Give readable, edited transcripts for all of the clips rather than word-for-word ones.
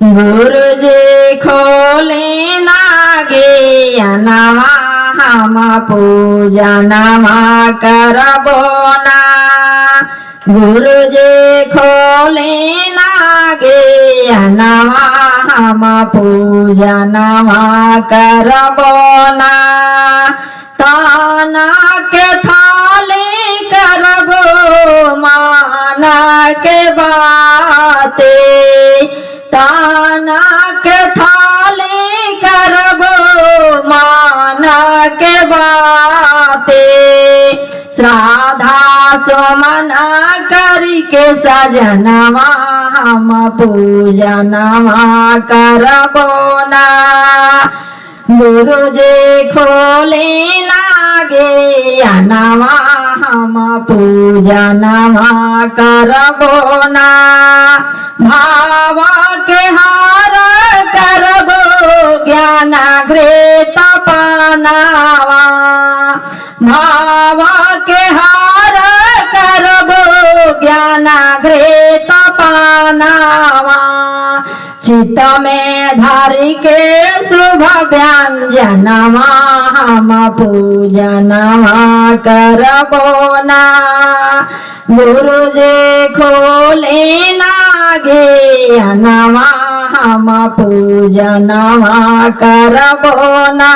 गुरुजी खोले नागे नवा हम पूजा नवा करबो ना। गुरुजी खोले नागे नवा हम पूजा नवा करबो ना। ताना के थाले करबो माना के बाते। ताना के थाले करबो माना के बाते। श्राद्धा सुमना करके सजनवा हम पूजनवा करबो ना। गुरुजी खोले नागे नवा हम पूजनवा करबो ना। भावा के हार करबो ज्ञान घृत पानावा। भावा के हार करबो ज्ञान घृत पानावा। चित्त में धारी के शुभ व्यंजनवा हम पूजनवा करबो ना। गुरुजी खोले नागे नवा हम पूजनवा करबो ना।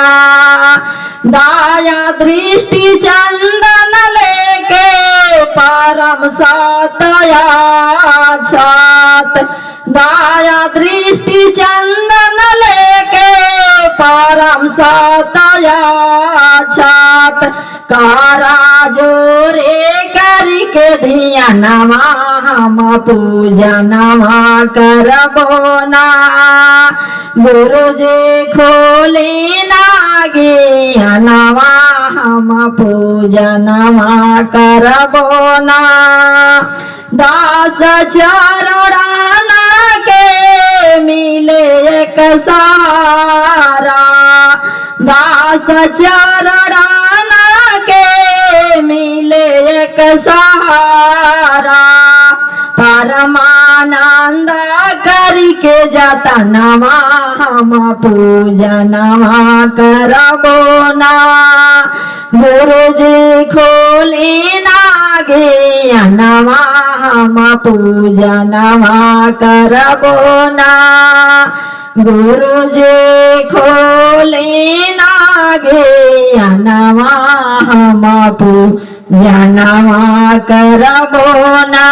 दाया दृष्टि चंदन लेके परम सतया छात। दाया दृष्टि चंदन लेके परम सतया छात। कारा जोरे करके धियानवा हम पूजनवा करबो ना। गुरुजी खोले नागे नवा हम पूजनवा करबो ना। दास चरण के मिले एक सारा। दास चरण के मिले एक सहारा। परमानंद करके जतनवा हम पूजनवा करबो ना। गुरुजी खोले नागे नवा हम पूजनवा करबो ना। गुरुजी खोले नागे नवा हम पूजनवा करबो ना।